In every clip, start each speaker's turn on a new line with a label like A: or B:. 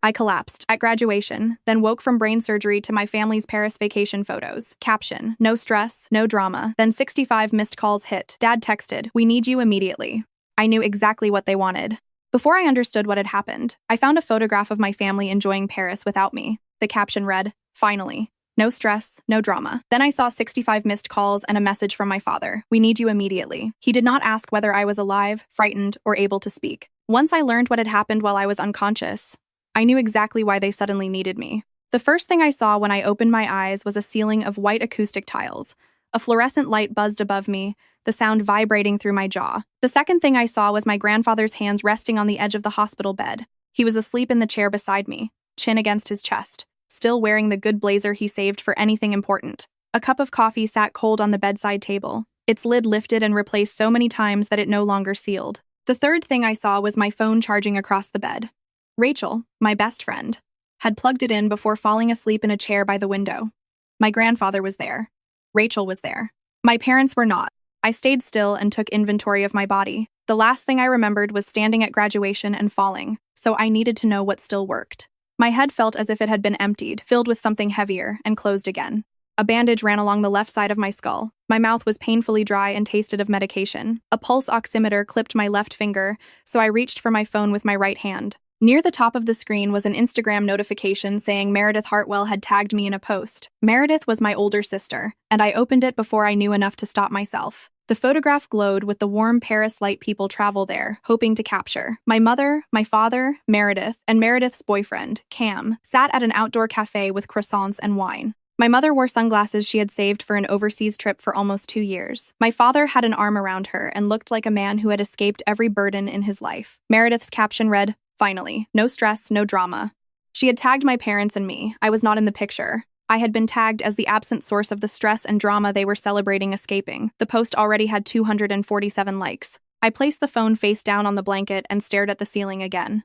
A: I collapsed at graduation, then woke from brain surgery to my family's Paris vacation photos. Caption, no stress, no drama. Then 65 missed calls hit. Dad texted, we need you immediately. I knew exactly what they wanted. Before I understood what had happened, I found a photograph of my family enjoying Paris without me. The caption read, finally. No stress, no drama. Then I saw 65 missed calls and a message from my father. We need you immediately. He did not ask whether I was alive, frightened, or able to speak. Once I learned what had happened while I was unconscious, I knew exactly why they suddenly needed me. The first thing I saw when I opened my eyes was a ceiling of white acoustic tiles. A fluorescent light buzzed above me, the sound vibrating through my jaw. The second thing I saw was my grandfather's hands resting on the edge of the hospital bed. He was asleep in the chair beside me, chin against his chest, still wearing the good blazer he saved for anything important. A cup of coffee sat cold on the bedside table, its lid lifted and replaced so many times that it no longer sealed. The third thing I saw was my phone charging across the bed. Rachel, my best friend, had plugged it in before falling asleep in a chair by the window. My grandfather was there. Rachel was there. My parents were not. I stayed still and took inventory of my body. The last thing I remembered was standing at graduation and falling, so I needed to know what still worked. My head felt as if it had been emptied, filled with something heavier, and closed again. A bandage ran along the left side of my skull. My mouth was painfully dry and tasted of medication. A pulse oximeter clipped my left finger, so I reached for my phone with my right hand. Near the top of the screen was an Instagram notification saying Meredith Hartwell had tagged me in a post. Meredith was my older sister, and I opened it before I knew enough to stop myself. The photograph glowed with the warm Paris light people travel there, hoping to capture. My mother, my father, Meredith, and Meredith's boyfriend, Cam, sat at an outdoor cafe with croissants and wine. My mother wore sunglasses she had saved for an overseas trip for almost 2 years. My father had an arm around her and looked like a man who had escaped every burden in his life. Meredith's caption read, finally, no stress, no drama. She had tagged my parents and me. I was not in the picture. I had been tagged as the absent source of the stress and drama they were celebrating escaping. The post already had 247 likes. I placed the phone face down on the blanket and stared at the ceiling again.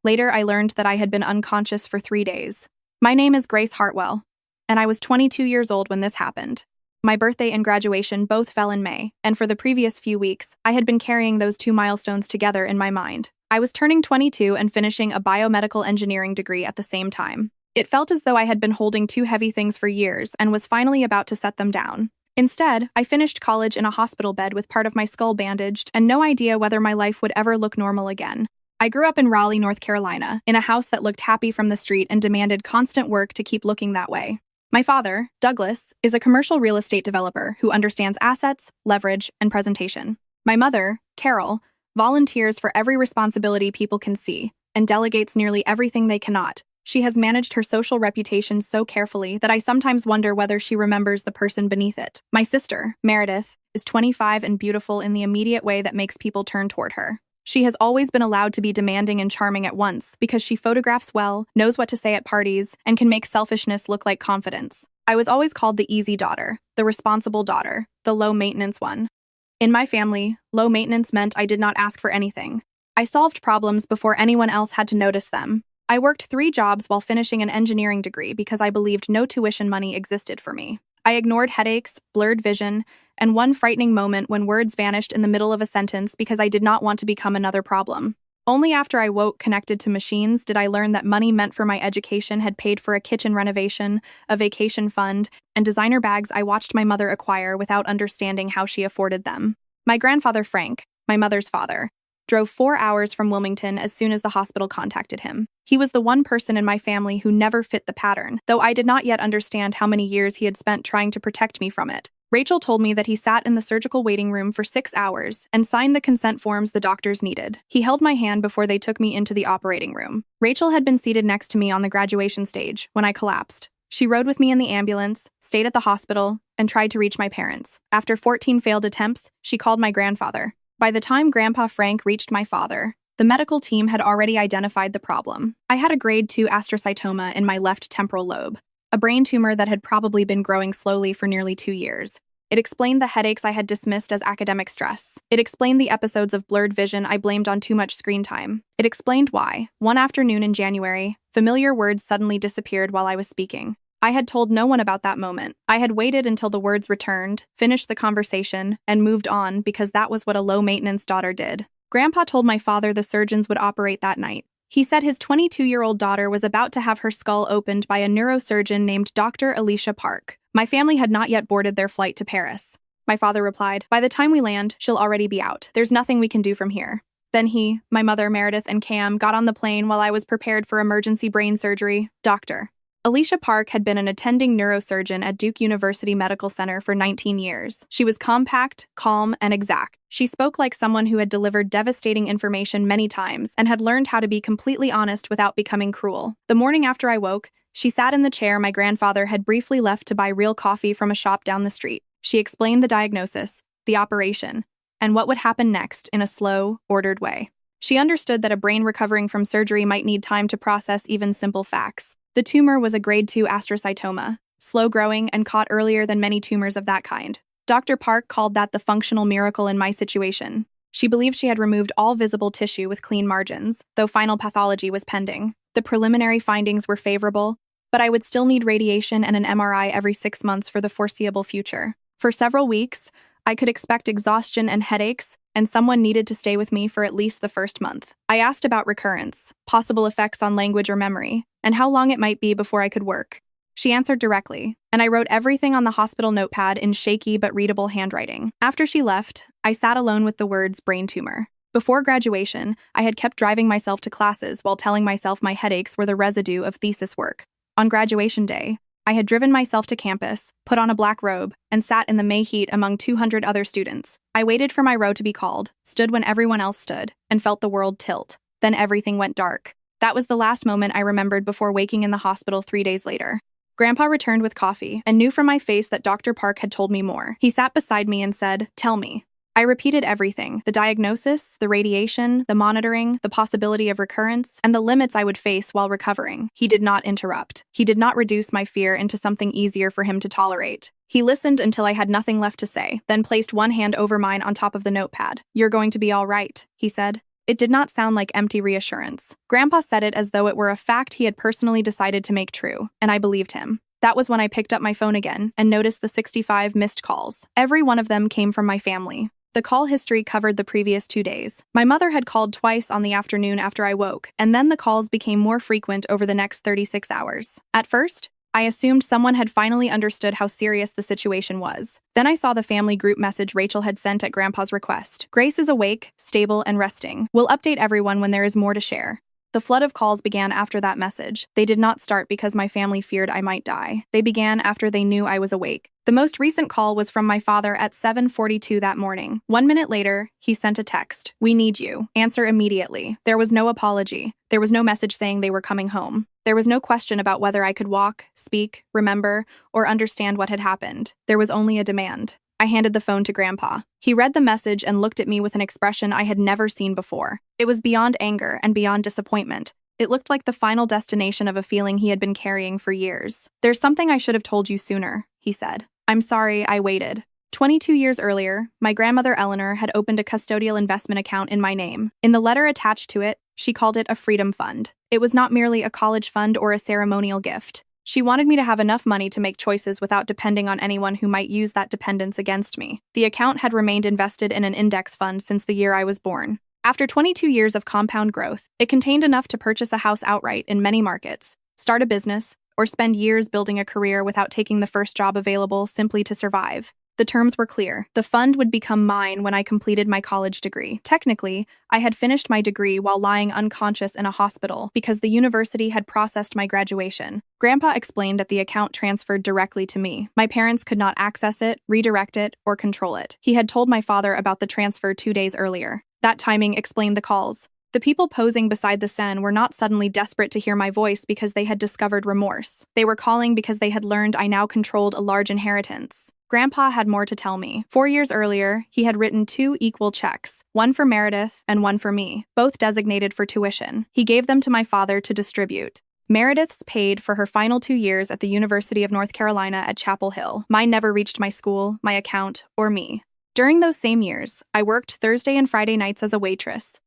A: Later, I learned that I had been unconscious for 3 days. My name is Grace Hartwell, and I was 22 years old when this happened. My birthday and graduation both fell in May, and for the previous few weeks, I had been carrying those two milestones together in my mind. I was turning 22 and finishing a biomedical engineering degree at the same time. It felt as though I had been holding two heavy things for years and was finally about to set them down. Instead, I finished college in a hospital bed with part of my skull bandaged and no idea whether my life would ever look normal again. I grew up in Raleigh, North Carolina, in a house that looked happy from the street and demanded constant work to keep looking that way. My father, Douglas, is a commercial real estate developer who understands assets, leverage, and presentation. My mother, Carol, volunteers for every responsibility people can see and delegates nearly everything they cannot. She has managed her social reputation so carefully that I sometimes wonder whether she remembers the person beneath it. My sister, Meredith, is 25 and beautiful in the immediate way that makes people turn toward her. She has always been allowed to be demanding and charming at once because she photographs well, knows what to say at parties, and can make selfishness look like confidence. I was always called the easy daughter, the responsible daughter, the low-maintenance one. In my family, low maintenance meant I did not ask for anything. I solved problems before anyone else had to notice them. I worked 3 jobs while finishing an engineering degree because I believed no tuition money existed for me. I ignored headaches, blurred vision, and one frightening moment when words vanished in the middle of a sentence because I did not want to become another problem. Only after I woke connected to machines did I learn that money meant for my education had paid for a kitchen renovation, a vacation fund, and designer bags I watched my mother acquire without understanding how she afforded them. My grandfather Frank, my mother's father, drove 4 hours from Wilmington as soon as the hospital contacted him. He was the one person in my family who never fit the pattern, though I did not yet understand how many years he had spent trying to protect me from it. Rachel told me that he sat in the surgical waiting room for 6 hours and signed the consent forms the doctors needed. He held my hand before they took me into the operating room. Rachel had been seated next to me on the graduation stage when I collapsed. She rode with me in the ambulance, stayed at the hospital, and tried to reach my parents. After 14 failed attempts, she called my grandfather. By the time Grandpa Frank reached my father, the medical team had already identified the problem. I had a grade 2 astrocytoma in my left temporal lobe, a brain tumor that had probably been growing slowly for nearly 2 years. It explained the headaches I had dismissed as academic stress. It explained the episodes of blurred vision I blamed on too much screen time. It explained why, one afternoon in January, familiar words suddenly disappeared while I was speaking. I had told no one about that moment. I had waited until the words returned, finished the conversation, and moved on because that was what a low-maintenance daughter did. Grandpa told my father the surgeons would operate that night. He said his 22-year-old daughter was about to have her skull opened by a neurosurgeon named Dr. Alicia Park. My family had not yet boarded their flight to Paris. My father replied, "By the time we land, she'll already be out. There's nothing we can do from here." Then he, my mother, Meredith, and Cam got on the plane while I was prepared for emergency brain surgery. Dr. Alicia Park had been an attending neurosurgeon at Duke University Medical Center for 19 years. She was compact, calm, and exact. She spoke like someone who had delivered devastating information many times and had learned how to be completely honest without becoming cruel. The morning after I woke, she sat in the chair my grandfather had briefly left to buy real coffee from a shop down the street. She explained the diagnosis, the operation, and what would happen next in a slow, ordered way. She understood that a brain recovering from surgery might need time to process even simple facts. The tumor was a grade 2 astrocytoma, slow-growing and caught earlier than many tumors of that kind. Dr. Park called that the functional miracle in my situation. She believed she had removed all visible tissue with clean margins, though final pathology was pending. The preliminary findings were favorable, but I would still need radiation and an MRI every 6 months for the foreseeable future. For several weeks, I could expect exhaustion and headaches, and someone needed to stay with me for at least the first month. I asked about recurrence, possible effects on language or memory, and how long it might be before I could work. She answered directly, and I wrote everything on the hospital notepad in shaky but readable handwriting. After she left, I sat alone with the words brain tumor. Before graduation, I had kept driving myself to classes while telling myself my headaches were the residue of thesis work. On graduation day, I had driven myself to campus, put on a black robe, and sat in the May heat among 200 other students. I waited for my row to be called, stood when everyone else stood, and felt the world tilt. Then everything went dark. That was the last moment I remembered before waking in the hospital 3 days later. Grandpa returned with coffee and knew from my face that Dr. Park had told me more. He sat beside me and said, "Tell me." I repeated everything, the diagnosis, the radiation, the monitoring, the possibility of recurrence, and the limits I would face while recovering. He did not interrupt. He did not reduce my fear into something easier for him to tolerate. He listened until I had nothing left to say, then placed one hand over mine on top of the notepad. "You're going to be all right," he said. It did not sound like empty reassurance. Grandpa said it as though it were a fact he had personally decided to make true, and I believed him. That was when I picked up my phone again and noticed the 65 missed calls. Every one of them came from my family. The call history covered the previous 2 days. My mother had called twice on the afternoon after I woke, and then the calls became more frequent over the next 36 hours. At first, I assumed someone had finally understood how serious the situation was. Then I saw the family group message Rachel had sent at Grandpa's request. "Grace is awake, stable, and resting. We'll update everyone when there is more to share." The flood of calls began after that message. They did not start because my family feared I might die. They began after they knew I was awake. The most recent call was from my father at 7:42 that morning. 1 minute later, he sent a text. "We need you. Answer immediately." There was no apology. There was no message saying they were coming home. There was no question about whether I could walk, speak, remember, or understand what had happened. There was only a demand. I handed the phone to Grandpa. He read the message and looked at me with an expression I had never seen before. It was beyond anger and beyond disappointment. It looked like the final destination of a feeling he had been carrying for years. "There's something I should have told you sooner," he said. "I'm sorry I waited." 22 years earlier, my grandmother Eleanor had opened a custodial investment account in my name. In the letter attached to it, she called it a freedom fund. It was not merely a college fund or a ceremonial gift. She wanted me to have enough money to make choices without depending on anyone who might use that dependence against me. The account had remained invested in an index fund since the year I was born. After 22 years of compound growth, it contained enough to purchase a house outright in many markets, start a business, or spend years building a career without taking the first job available simply to survive. The terms were clear. The fund would become mine when I completed my college degree. Technically, I had finished my degree while lying unconscious in a hospital because the university had processed my graduation. Grandpa explained that the account transferred directly to me. My parents could not access it, redirect it, or control it. He had told my father about the transfer 2 days earlier. That timing explained the calls. The people posing beside the Sen were not suddenly desperate to hear my voice because they had discovered remorse. They were calling because they had learned I now controlled a large inheritance. Grandpa had more to tell me. 4 years earlier, he had written 2 equal checks, one for Meredith and one for me, both designated for tuition. He gave them to my father to distribute. Meredith's paid for her final 2 years at the University of North Carolina at Chapel Hill. Mine never reached my school, my account, or me. During those same years, I worked Thursday and Friday nights as a waitress,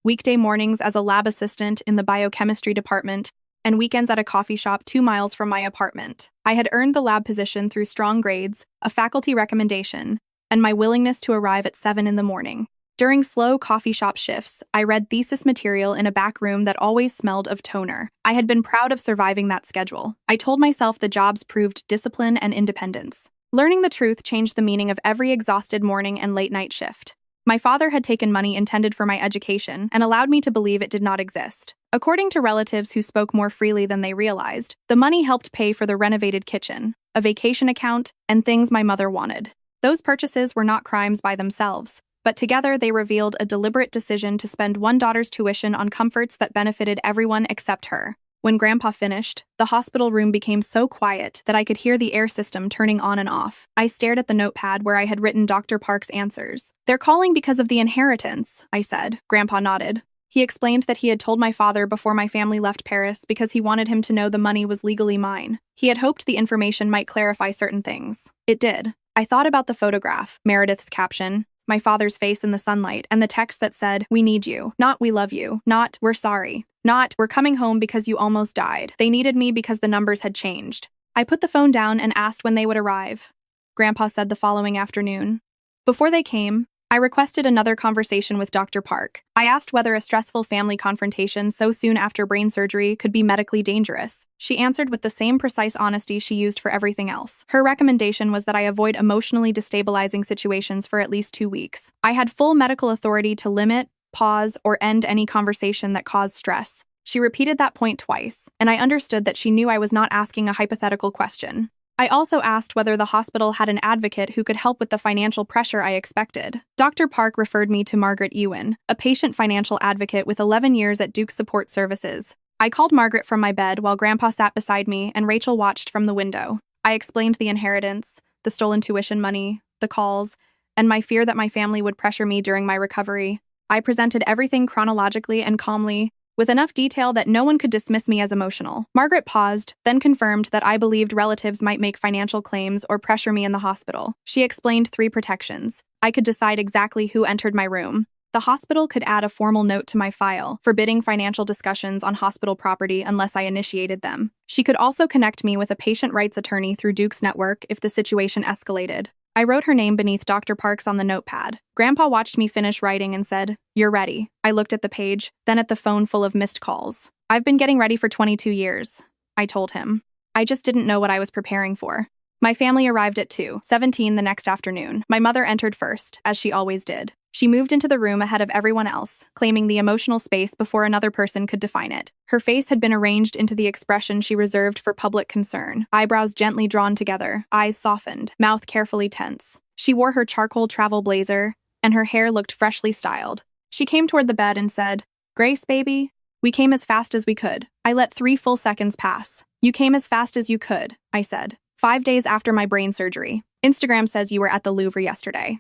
A: weekday mornings as a lab assistant in the biochemistry department, and weekends at a coffee shop 2 miles from my apartment. I had earned the lab position through strong grades, a faculty recommendation, and my willingness to arrive at 7 in the morning. During slow coffee shop shifts, I read thesis material in a back room that always smelled of toner. I had been proud of surviving that schedule. I told myself the jobs proved discipline and independence. Learning the truth changed the meaning of every exhausted morning and late-night shift. My father had taken money intended for my education and allowed me to believe it did not exist. According to relatives who spoke more freely than they realized, the money helped pay for the renovated kitchen, a vacation account, and things my mother wanted. Those purchases were not crimes by themselves, but together they revealed a deliberate decision to spend one daughter's tuition on comforts that benefited everyone except her. When Grandpa finished, the hospital room became so quiet that I could hear the air system turning on and off. I stared at the notepad where I had written Dr. Park's answers. "They're calling because of the inheritance," I said. Grandpa nodded. He explained that he had told my father before my family left Paris because he wanted him to know the money was legally mine. He had hoped the information might clarify certain things. It did. I thought about the photograph, Meredith's caption, my father's face in the sunlight, and the text that said, "We need you," not "We love you," not "We're sorry," not "We're coming home because you almost died." They needed me because the numbers had changed. I put the phone down and asked when they would arrive. Grandpa said the following afternoon. Before they came, I requested another conversation with Dr. Park. I asked whether a stressful family confrontation so soon after brain surgery could be medically dangerous. She answered with the same precise honesty she used for everything else. Her recommendation was that I avoid emotionally destabilizing situations for at least 2 weeks. I had full medical authority to limit, pause, or end any conversation that caused stress. She repeated that point twice, and I understood that she knew I was not asking a hypothetical question. I also asked whether the hospital had an advocate who could help with the financial pressure I expected. Dr. Park referred me to Margaret Ewan, a patient financial advocate with 11 years at Duke Support Services. I called Margaret from my bed while Grandpa sat beside me and Rachel watched from the window. I explained the inheritance, the stolen tuition money, the calls, and my fear that my family would pressure me during my recovery. I presented everything chronologically and calmly, with enough detail that no one could dismiss me as emotional. Margaret paused, then confirmed that I believed relatives might make financial claims or pressure me in the hospital. She explained 3 protections. I could decide exactly who entered my room. The hospital could add a formal note to my file, forbidding financial discussions on hospital property unless I initiated them. She could also connect me with a patient rights attorney through Duke's network if the situation escalated. I wrote her name beneath Dr. Park's on the notepad. Grandpa watched me finish writing and said, "You're ready." I looked at the page, then at the phone full of missed calls. "I've been getting ready for 22 years, I told him. I just didn't know what I was preparing for. My family arrived at 2:17 the next afternoon. My mother entered first, as she always did. She moved into the room ahead of everyone else, claiming the emotional space before another person could define it. Her face had been arranged into the expression she reserved for public concern, eyebrows gently drawn together, eyes softened, mouth carefully tense. She wore her charcoal travel blazer, and her hair looked freshly styled. She came toward the bed and said, "Grace, baby?" "We came as fast as we could." I let 3 full seconds pass. "You came as fast as you could," I said. 5 days after my brain surgery. Instagram says you were at the Louvre yesterday.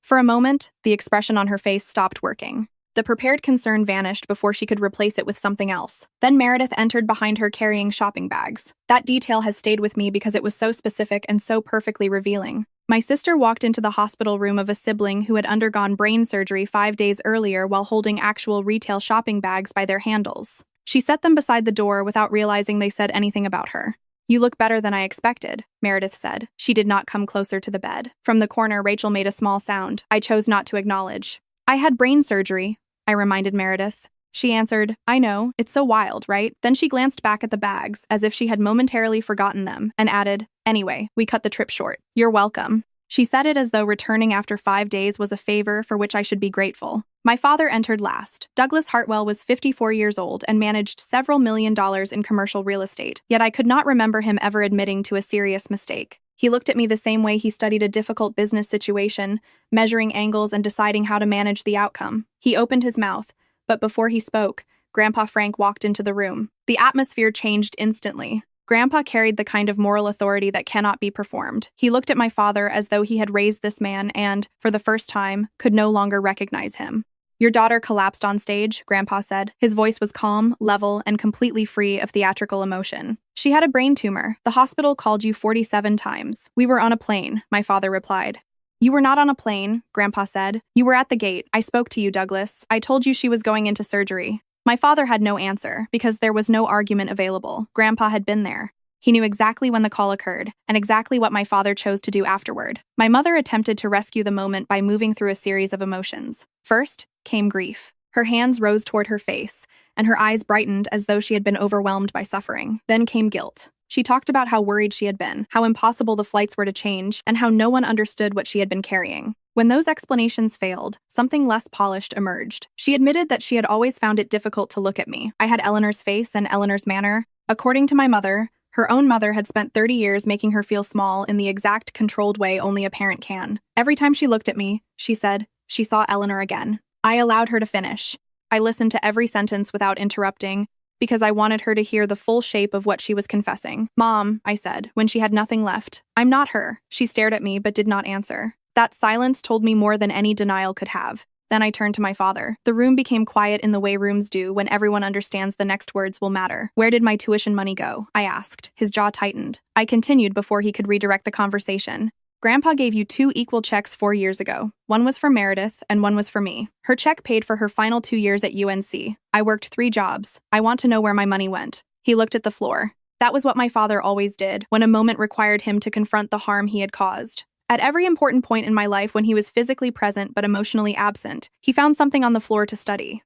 A: For a moment, the expression on her face stopped working. The prepared concern vanished before she could replace it with something else. Then Meredith entered behind her carrying shopping bags. That detail has stayed with me because it was so specific and so perfectly revealing. My sister walked into the hospital room of a sibling who had undergone brain surgery 5 days earlier while holding actual retail shopping bags by their handles. She set them beside the door without realizing they said anything about her. "You look better than I expected," Meredith said. She did not come closer to the bed. From the corner, Rachel made a small sound. I chose not to acknowledge. "I had brain surgery," I reminded Meredith. She answered, "I know, it's so wild, right?" Then she glanced back at the bags, as if she had momentarily forgotten them, and added, "Anyway, we cut the trip short. You're welcome." She said it as though returning after 5 days was a favor for which I should be grateful. My father entered last. Douglas Hartwell was 54 years old and managed several $1 million in commercial real estate, yet I could not remember him ever admitting to a serious mistake. He looked at me the same way he studied a difficult business situation, measuring angles and deciding how to manage the outcome. He opened his mouth, but before he spoke, Grandpa Frank walked into the room. The atmosphere changed instantly. Grandpa carried the kind of moral authority that cannot be performed. He looked at my father as though he had raised this man and, for the first time, could no longer recognize him. "Your daughter collapsed on stage," Grandpa said. His voice was calm, level, and completely free of theatrical emotion. "She had a brain tumor. The hospital called you 47 times. We were on a plane," my father replied. "You were not on a plane," Grandpa said. "You were at the gate. I spoke to you, Douglas. I told you she was going into surgery." My father had no answer, because there was no argument available. Grandpa had been there. He knew exactly when the call occurred, and exactly what my father chose to do afterward. My mother attempted to rescue the moment by moving through a series of emotions. First came grief. Her hands rose toward her face, and her eyes brightened as though she had been overwhelmed by suffering. Then came guilt. She talked about how worried she had been, how impossible the flights were to change, and how no one understood what she had been carrying. When those explanations failed, something less polished emerged. She admitted that she had always found it difficult to look at me. I had Eleanor's face and Eleanor's manner. According to my mother, her own mother had spent 30 years making her feel small in the exact controlled way only a parent can. Every time she looked at me, she said, she saw Eleanor again. I allowed her to finish. I listened to every sentence without interrupting, because I wanted her to hear the full shape of what she was confessing. Mom, I said, when she had nothing left. I'm not her. She stared at me but did not answer. That silence told me more than any denial could have. Then I turned to my father. The room became quiet in the way rooms do when everyone understands the next words will matter. Where did my tuition money go? I asked. His jaw tightened. I continued before he could redirect the conversation. Grandpa gave you 2 equal checks 4 years ago. One was for Meredith, and one was for me. Her check paid for her final 2 years at UNC. I worked 3 jobs. I want to know where my money went. He looked at the floor. That was what my father always did when a moment required him to confront the harm he had caused. At every important point in my life when he was physically present but emotionally absent, he found something on the floor to study.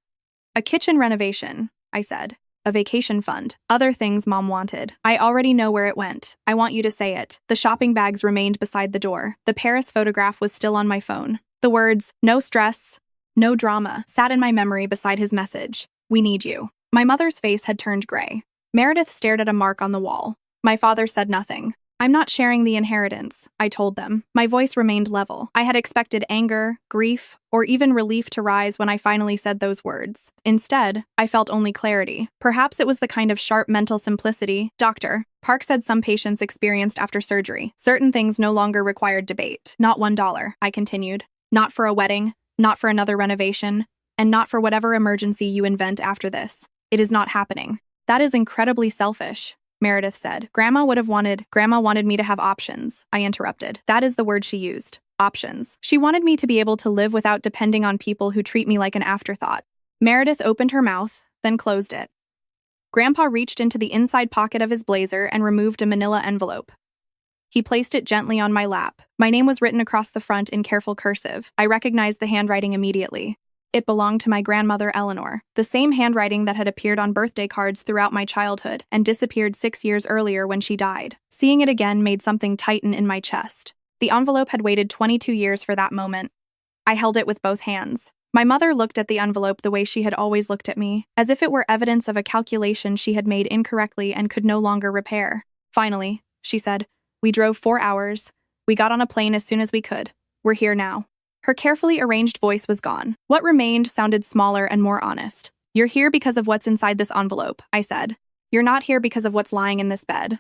A: A kitchen renovation, I said. A vacation fund. Other things Mom wanted. I already know where it went. I want you to say it. The shopping bags remained beside the door. The Paris photograph was still on my phone. The words, no stress, no drama, sat in my memory beside his message. We need you. My mother's face had turned gray. Meredith stared at a mark on the wall. My father said nothing. I'm not sharing the inheritance, I told them. My voice remained level. I had expected anger, grief, or even relief to rise when I finally said those words. Instead, I felt only clarity. Perhaps it was the kind of sharp mental simplicity. Doctor, Park said some patients experienced after surgery. Certain things no longer required debate. Not $1, I continued. Not for a wedding, not for another renovation, and not for whatever emergency you invent after this. It is not happening. That is incredibly selfish. Meredith said. Grandma wanted me to have options, I interrupted. That is the word she used. Options. She wanted me to be able to live without depending on people who treat me like an afterthought. Meredith opened her mouth, then closed it. Grandpa reached into the inside pocket of his blazer and removed a manila envelope. He placed it gently on my lap. My name was written across the front in careful cursive. I recognized the handwriting immediately. It belonged to my grandmother Eleanor, the same handwriting that had appeared on birthday cards throughout my childhood and disappeared 6 years earlier when she died. Seeing it again made something tighten in my chest. The envelope had waited 22 years for that moment. I held it with both hands. My mother looked at the envelope the way she had always looked at me, as if it were evidence of a calculation she had made incorrectly and could no longer repair. Finally, she said, we drove 4 hours. We got on a plane as soon as we could. We're here now. Her carefully arranged voice was gone. What remained sounded smaller and more honest. You're here because of what's inside this envelope, I said. You're not here because of what's lying in this bed.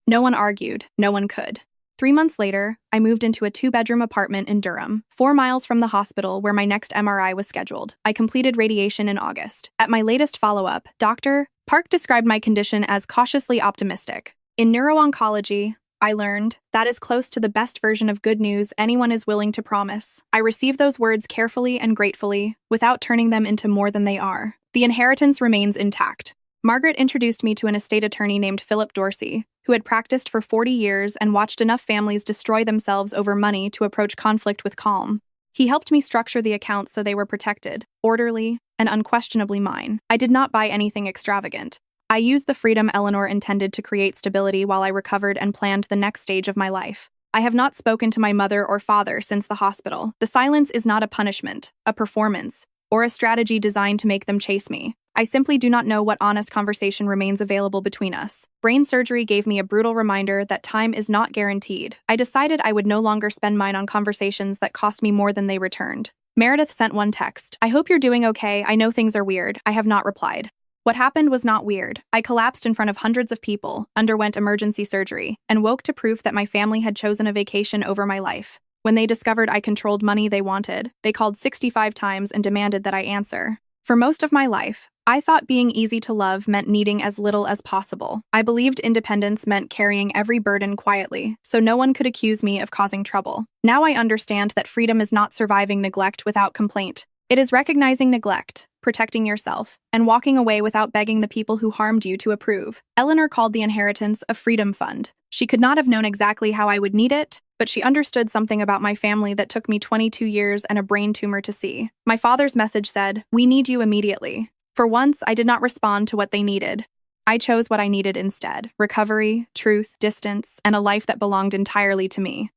A: No one argued. No one could. 3 months later, I moved into a 2-bedroom apartment in Durham, 4 miles from the hospital where my next MRI was scheduled. I completed radiation in August. At my latest follow-up, Dr. Park described my condition as cautiously optimistic. In neuro-oncology, I learned that is close to the best version of good news anyone is willing to promise. I received those words carefully and gratefully, without turning them into more than they are. The inheritance remains intact. Margaret introduced me to an estate attorney named Philip Dorsey, who had practiced for 40 years and watched enough families destroy themselves over money to approach conflict with calm. He helped me structure the accounts so they were protected, orderly, and unquestionably mine. I did not buy anything extravagant. I used the freedom Eleanor intended to create stability while I recovered and planned the next stage of my life. I have not spoken to my mother or father since the hospital. The silence is not a punishment, a performance, or a strategy designed to make them chase me. I simply do not know what honest conversation remains available between us. Brain surgery gave me a brutal reminder that time is not guaranteed. I decided I would no longer spend mine on conversations that cost me more than they returned. Meredith sent one text. I hope you're doing okay. I know things are weird. I have not replied. What happened was not weird. I collapsed in front of hundreds of people, underwent emergency surgery, and woke to proof that my family had chosen a vacation over my life. When they discovered I controlled money they wanted, they called 65 times and demanded that I answer. For most of my life, I thought being easy to love meant needing as little as possible. I believed independence meant carrying every burden quietly, so no one could accuse me of causing trouble. Now I understand that freedom is not surviving neglect without complaint. It is recognizing neglect, protecting yourself, and walking away without begging the people who harmed you to approve. Eleanor called the inheritance a freedom fund. She could not have known exactly how I would need it, But she understood something about my family that took me 22 years and a brain tumor to see. My father's message said, "We need you immediately." For once, I did not respond to what they needed. I chose what I needed instead: recovery, truth, distance, and a life that belonged entirely to me.